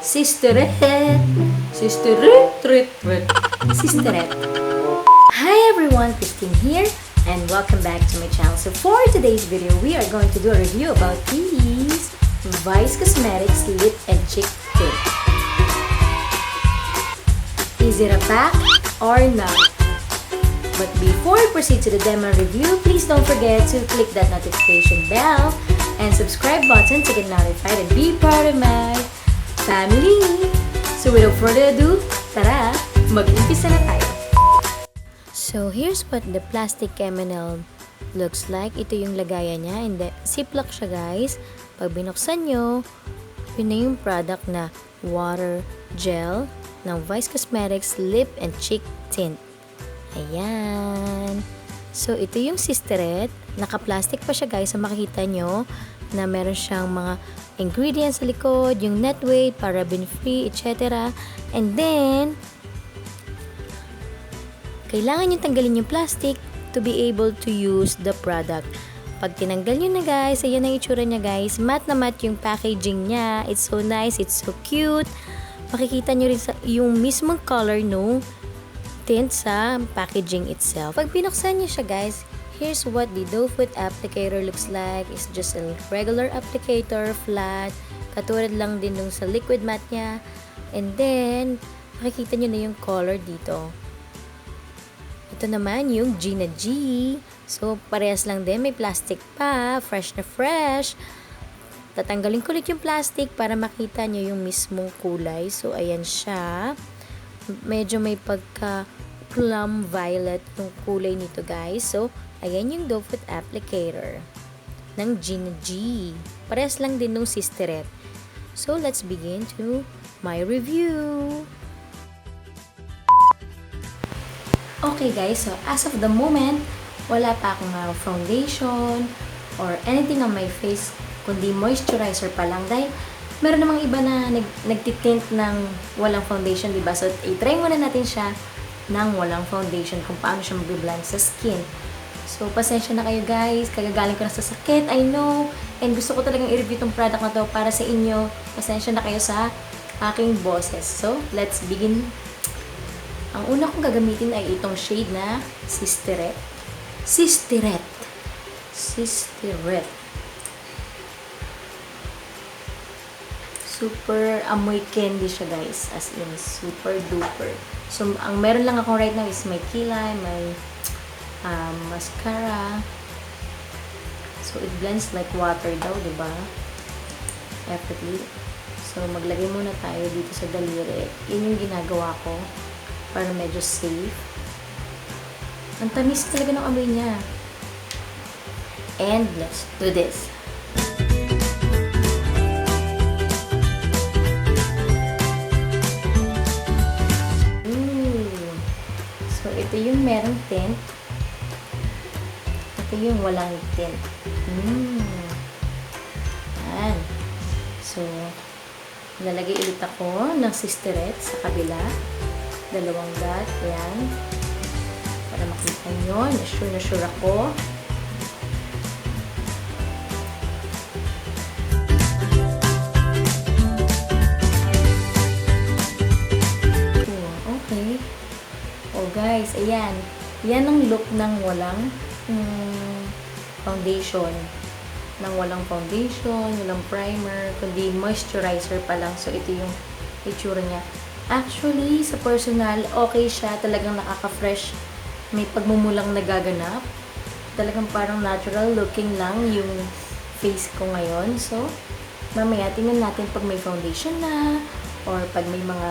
Sisteret! Sisteret! Sisteret! Hi everyone, Christine here, and welcome back to my channel. So for today's video, we are going to do a review about these Vice Cosmetics Lip and Cheek Tint. Is it a pack or not? But before we proceed to the demo review, please don't forget to click that notification bell and subscribe button to get notified and be part of my family. So without further ado, tara, mag-umpisa na tayo. So here's what the plastic M&L looks like. Ito yung lagayan niya. Hindi, ziplock siya guys. Pag binuksan nyo, yun na yung product na water gel ng Vice Cosmetics Lip and Cheek Tint. Ayan. So ito yung Sisteret. Naka-plastic pa siya guys. So makikita nyo na meron siyang mga ingredients sa likod, yung net weight, paraben free, etc. And then, kailangan nyo tanggalin yung plastic to be able to use the product. Pag tinanggal nyo na guys, ayan ang itsura niya guys. Matte na matte yung packaging niya. It's so nice, it's so cute. Makikita nyo rin yung mismong color nung tint sa packaging itself. Pag binuksan nyo siya guys, here's what the doe foot applicator looks like. It's just a regular applicator, flat. Katulad lang din nung sa liquid matte niya. And then, makikita nyo na yung color dito. Ito naman yung G na G. So, parehas lang din. May plastic pa. Fresh na fresh. Tatanggalin ko ulit yung plastic para makita nyo yung mismong kulay. So, ayan siya. Medyo may pagka plum violet yung kulay nito guys. So, ayan yung doe foot applicator ng G na G. Parehas lang din nung Sisteret. So, let's begin to my review. Okay guys, so as of the moment, wala pa akong foundation or anything on my face, kundi moisturizer pa lang dahil meron namang iba na nagtitint ng walang foundation, diba? So, i-try muna natin siya ng walang foundation kung paano siya mag-blend sa skin. So, pasensya na kayo guys. Kagagaling ko na sa sakit, I know. And gusto ko talagang i-review itong product na to para sa inyo. Pasensya na kayo sa aking boses. So, let's begin. Ang una kong gagamitin ay itong shade na Sisteret. Sisteret. Sisteret. Super amoy candy siya guys. As in, super duper. So, ang meron lang ako right now is may kilay, may mascara. So, it blends like water daw, diba? Effortlessly. So, maglagay muna tayo dito sa daliri. Yun yung ginagawa ko para medyo safe. Ang tamis talaga ng amoy niya. And let's do this. So, ito yung merong tint. Ito yung walang tint. Ayan. So, lalagay ulit ako ng Sisteret sa kabila. Dalawang dot. Ayan. Para makita nyo. Na sure ako. Okay. Oh guys, ayan. Yan ang look ng walang foundation. Nang walang foundation, walang primer, kundi moisturizer pa lang. So, ito yung itsura niya. Actually, sa personal, okay siya. Talagang nakaka-fresh. May pagmumulang nagaganap. Talagang parang natural looking lang yung face ko ngayon. So, mamaya tingnan natin pag may foundation na or pag may mga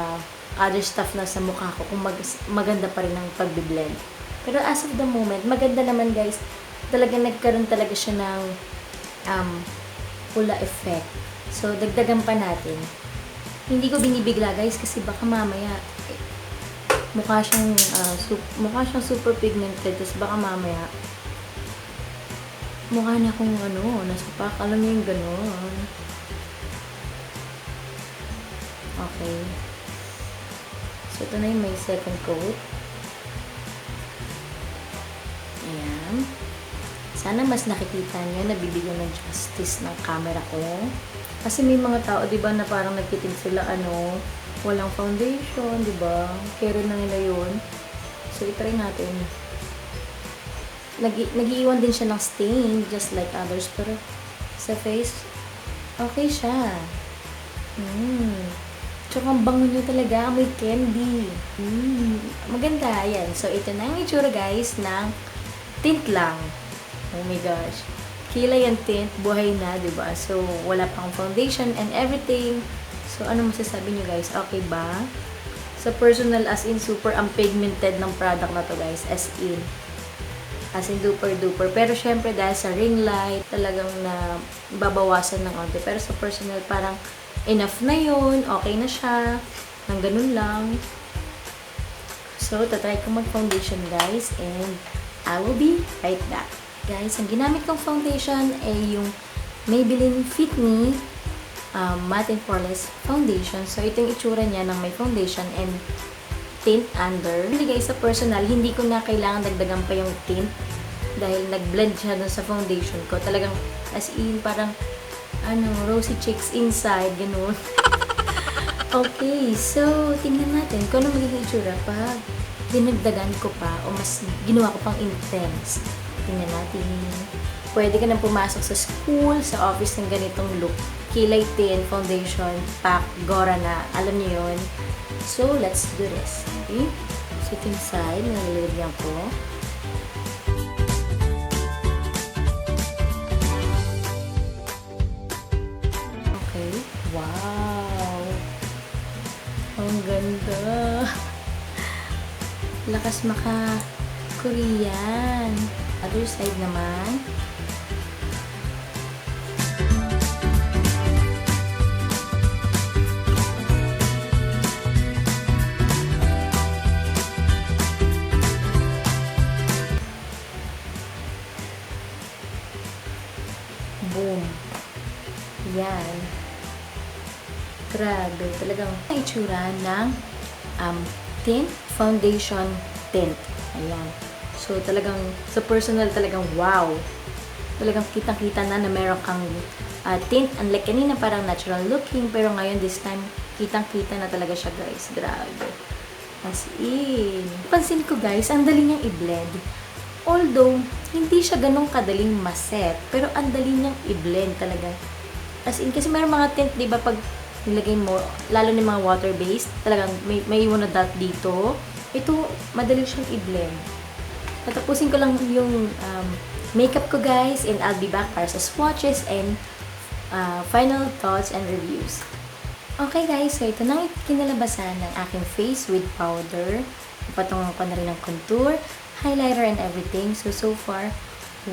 other stuff na sa mukha ko kung maganda pa rin ang pagbiblend. Pero as of the moment, maganda naman guys. Talagang nagkaroon talaga siya ng pula effect. So, dagdagan pa natin. Hindi ko binibigla guys kasi baka mamaya mukha siyang super pigmented, tapos baka mamaya mukha na akong nasa pack. Alam niyo yung gano'n. Okay. So, ito na yung may second coat. Ayan. Sana mas nakikita niyo na bibigyan ng justice ng camera ko. Kasi may mga tao, di ba, na parang nagtiting sila, walang foundation, di ba? Carry na nila yun. So, itry natin. Nag-iiwan din siya ng stain, just like others. Pero, sa face, okay siya. Tsaka ang bango niya talaga, may candy. Maganda, yan. So, ito na yung itsura, guys, ng tint lang. Oh my gosh. Kilay ang tint, buhay na, diba? So, wala pang foundation and everything. So, ano masasabi nyo, guys? Okay ba? Sa personal, as in, super unpigmented ng product na to, guys. As in, duper duper. Pero, syempre, dahil sa ring light, talagang na babawasan ng onte. Pero sa personal, parang enough na yun. Okay na siya. Nang ganun lang. So, tatry ko mag-foundation, guys. And, I will be right back. Guys, ang ginamit kong foundation ay yung Maybelline Fit Me Matte and Poreless Foundation. So, ito yung itsura niya ng may foundation and tint under. Hindi guys, sa personal, hindi ko na kailangan dagdagan pa yung tint dahil nag-blend siya dun sa foundation ko. Talagang, as in, parang, rosy cheeks inside, ganun. Okay, so, tingnan natin kung ano magiging itsura pag dinagdagan ko pa o mas ginawa ko pang intense. Tingnan natin. Pwede ka nang pumasok sa school, sa office ng ganitong look. Kilay tint, foundation, pack, gora na. Alam niyo yun. So, let's do this. Okay? So, ito yung side na nalilagyan ko. Okay. Wow! Ang ganda! Lakas maka-Korean. Other side naman. Boom. Yan. Grabe. Talagang itsura ng tint, foundation tint. Ayan. So, talagang, sa personal, talagang wow. Talagang kitang-kita na meron kang tint. Unlike kanina, parang natural looking. Pero ngayon, this time, kitang-kita na talaga siya, guys. Grabe. As in. Pansin ko, guys, ang dali niyang i-blend. Although, hindi siya ganun kadaling maset. Pero ang dali niyang i-blend talaga. As in, kasi meron mga tint, di ba, pag nilagay mo, lalo na mga water-based, talagang may iwan na dot dito. Ito, madali siyang i-blend. Tatapusin ko lang yung makeup ko, guys, and I'll be back para sa swatches and final thoughts and reviews. Okay, guys, so ito na kinalabasan ng aking face with powder. Patungan ko na rin ng contour, highlighter, and everything. So far,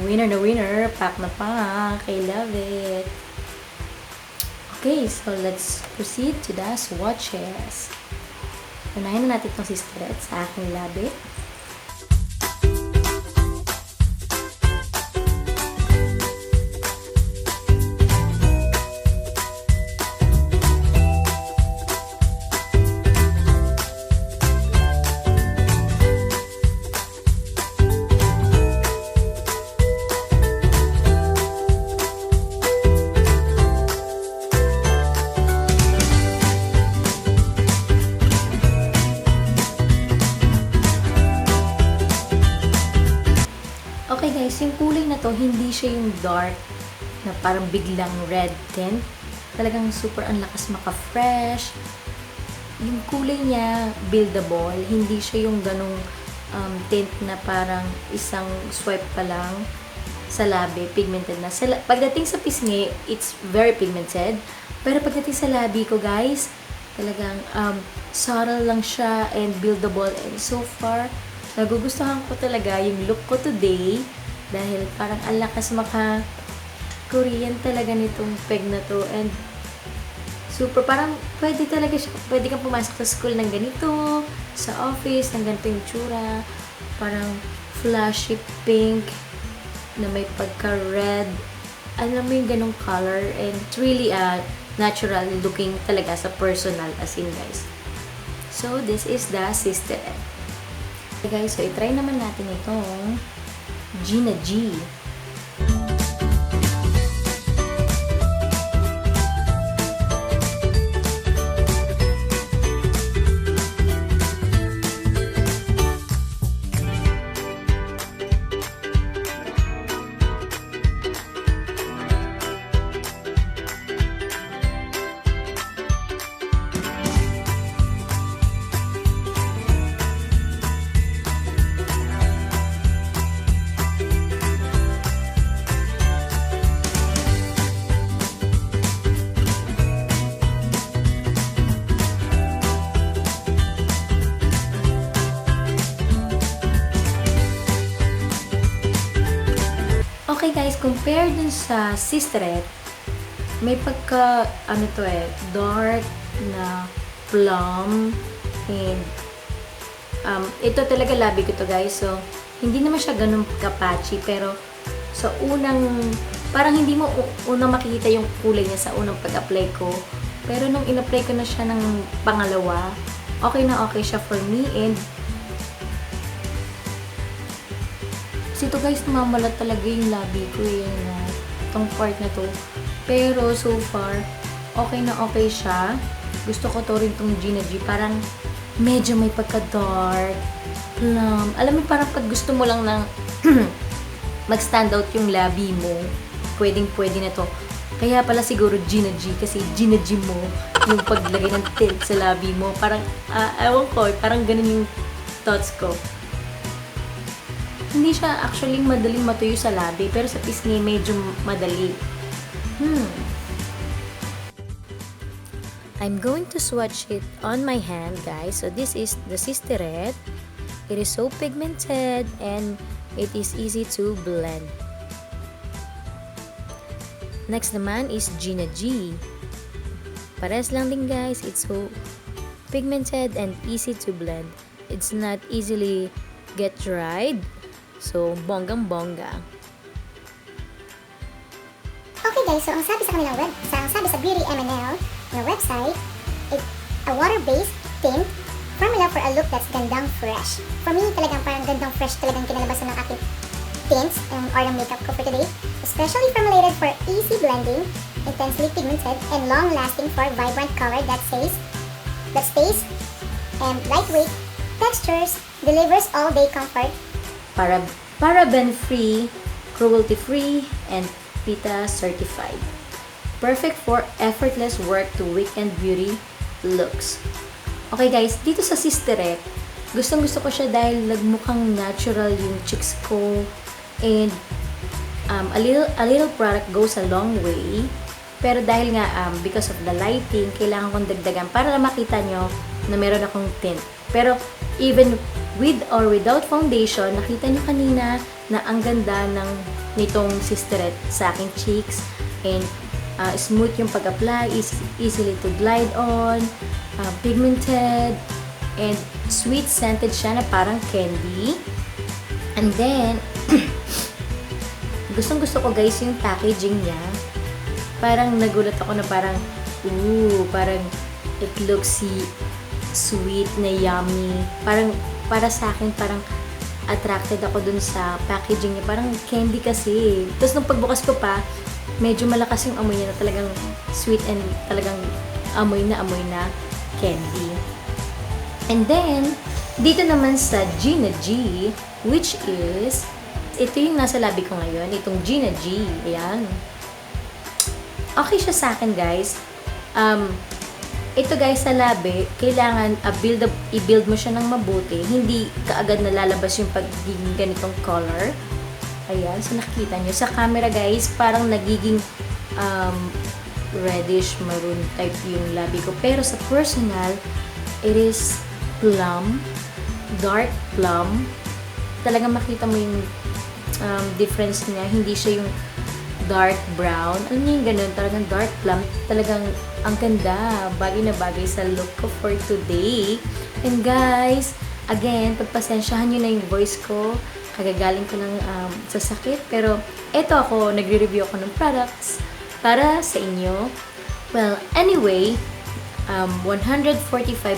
winner na winner. Pack na pack. I love it. Okay, so let's proceed to the swatches. Unahin na natin itong sister sa aking labi. Okay guys, yung kulay na to, hindi siya yung dark na parang biglang red tint. Talagang super ang lakas maka-fresh. Yung kulay niya, buildable. Hindi siya yung ganong tint na parang isang swipe pa lang sa labi, pigmented na. Pagdating sa pisngi, it's very pigmented. Pero pagdating sa labi ko guys, talagang subtle lang siya and buildable. And so far, nagugustuhan ko talaga yung look ko today dahil parang ang lakas maka-Korean talaga nitong peg na to and super parang pwede talaga siya, pwede kang pumasok sa school ng ganito, sa office ng ganito yung tsura, parang flashy pink na may pagka-red, alam mo yung ganong color and it's really natural looking talaga sa personal as in guys. So this is the Sister Ed. Okay guys, so itry naman natin itong Gina G. Okay guys, compare dun sa Sisterette, may pagka, dark na plum. And, ito talaga labi ko to guys. So, hindi naman siya ganun ka-patchy. Pero, sa parang hindi mo unang makikita yung kulay niya sa unang pag-apply ko. Pero nung in-apply ko na siya ng pangalawa, okay na okay siya for me. And, kasi ito guys, namamalat talaga yung labi ko itong part na to. Pero so far, okay na okay siya. Gusto ko to rin tong Gina G. Parang medyo may pagka-dark, plum. Alam mo, parang pag gusto mo lang ng mag-stand out yung labi mo, pwedeng-pwede na to. Kaya pala siguro Gina G, kasi Gina G mo yung paglagay ng tint sa labi mo. Parang, ewan ko, parang ganun yung thoughts ko. Hindi siya actually madaling matuyo sa labi, pero sa pisngi medyo madali. I'm going to swatch it on my hand, guys. So this is the Sisterette. It is so pigmented and it is easy to blend. Next naman is Gina G. Pares lang din guys. It's so pigmented and easy to blend. It's not easily get dried. So, bonggang-bongga. Okay guys, so ang sabi sa kanilang sabi sa Beauty MNL na website, it's a water-based tint formula for a look that's gandang fresh. For me, talagang parang gandang fresh talagang kinalabasan ng aking tints or ng makeup ko for today. Especially formulated for easy blending, intensely pigmented, and long-lasting for vibrant color that stays, and lightweight textures, delivers all-day comfort. Paraben-free, cruelty-free, and PETA certified. Perfect for effortless work to weekend beauty looks. Okay guys, dito sa Sisterette, gustong-gusto ko siya dahil nagmukhang natural yung cheeks ko. And a little product goes a long way. Pero dahil nga, because of the lighting, kailangan kong dagdagan para makita nyo na meron akong tint. Pero even with or without foundation, nakita nyo kanina na ang ganda nitong Sisterette sa aking cheeks. And smooth yung pag-apply, easily to glide on, pigmented, and sweet scented siya na parang candy. And then, gustong-gusto ko guys yung packaging niya. Parang nagulat ako na parang it looks sweet na yummy. Parang para sa akin, parang attracted ako dun sa packaging niya. Parang candy kasi. Tapos nung pagbukas ko pa, medyo malakas yung amoy niya na talagang sweet and talagang amoy na candy. And then, dito naman sa Gina G, which is, ito yung nasa labi ko ngayon, itong Gina G. Ayan. Okay siya sa akin, guys. Ito guys, sa labi, kailangan i-build mo siya ng mabuti. Hindi kaagad nalalabas yung pagiging ganitong color. Ayan, so nakikita nyo. Sa camera guys, parang nagiging reddish maroon type yung labi ko. Pero sa personal, it is plum, dark plum. Talagang makita mo yung difference niya. Hindi siya yung dark brown. Alam niyo yung ganun, talagang dark plum. Talagang ang ganda. Bagay na bagay sa look ko for today. And guys, again, pagpasensyahan nyo na yung voice ko. Kagagaling ko ng sa sakit. Pero, eto ako, nagre-review ako ng products para sa inyo. Well, anyway, 145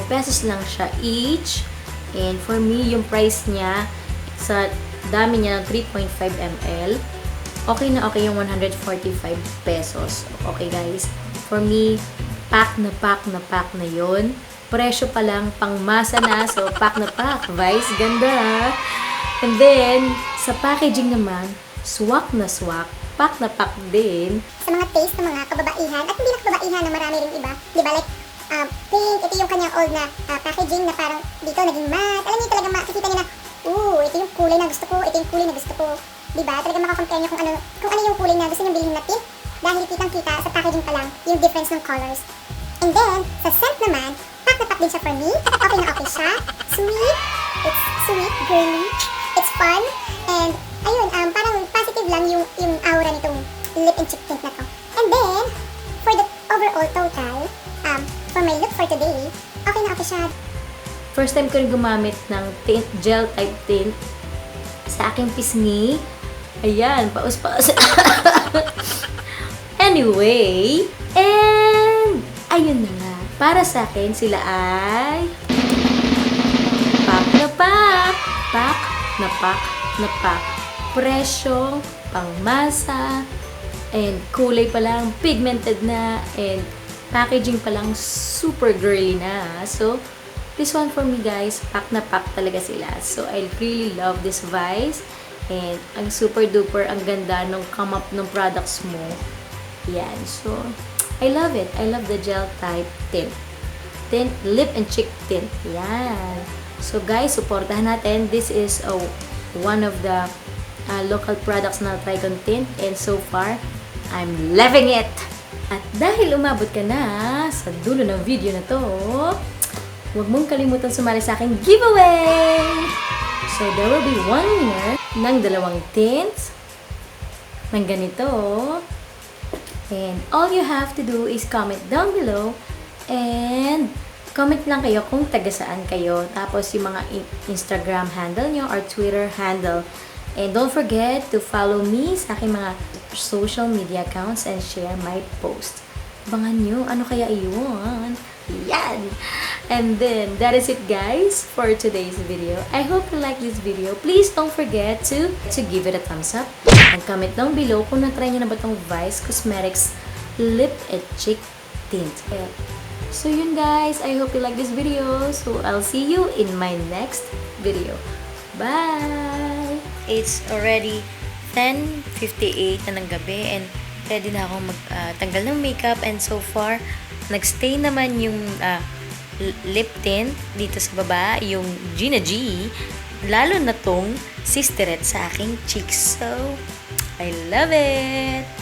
pesos lang siya each. And for me, yung price niya, sa dami niya ng 3.5 ml, okay na okay yung 145 pesos. Okay guys, for me, pack na yun. Presyo pa lang, pang masa na, so pack na pack. Vice, ganda. And then, sa packaging naman, swak na swak, pack na pack din. Sa mga taste ng mga kababaihan, at hindi na kababaihan na marami rin iba, di ba, like, pink, ito yung kanyang old na packaging na parang dito naging matte. Alam niyo talaga makikita niyo na, ito yung kulay na gusto ko, ito yung kulay na gusto ko. Diba? Talagang makakompare niyo kung ano yung kulay na gusto niyo bilhin na tint. Dahil kitang-kita sa packaging pa lang yung difference ng colors. And then, sa scent naman, pack na pack din siya for me. Okay na okay siya. Sweet. It's sweet, girly. It's fun. And, ayun, parang positive lang yung eyeshadow. First time ko rin gumamit ng tint, gel type tint sa aking pisngi. Ayan, paus-paus. Anyway, and ayun na nga. Para sa akin, sila ay pak na pak. Pak na pak na pak. Presyong, pangmasa, and kulay pa lang, pigmented na, and packaging pa lang, super girly na. So, this one for me guys, pack na pack talaga sila. So, I really love this Vice. And, ang super duper, ang ganda nung come up ng products mo. Yan. So, I love it. I love the gel type tint. Tint, lip and cheek tint. Yan. So, guys, supportahan natin. This is one of the local products na try kong tint. And so far, I'm loving it! At dahil umabot ka na sa dulo ng video na to, huwag mong kalimutan sumali sa aking giveaway! So, there will be one winner ng 2 tints ng ganito. And all you have to do is comment down below and comment lang kayo kung taga saan kayo. Tapos yung mga Instagram handle nyo or Twitter handle. And don't forget to follow me sa aking mga social media accounts and share my post. Abangan nyo, ano kaya iyon? Yan! And then, that is it guys for today's video. I hope you like this video. Please don't forget to give it a thumbs up. And comment down below kung na-try nyo na ba itong Vice Cosmetics Lip and Cheek Tint. So yun guys, I hope you like this video. So I'll see you in my next video. Bye! It's already 10:58 na ng gabi and ready na akong magtanggal ng makeup, and so far nagstay naman yung lip tint dito sa baba, yung Gina G, lalo na tong Sisterette sa aking cheeks. So I love it!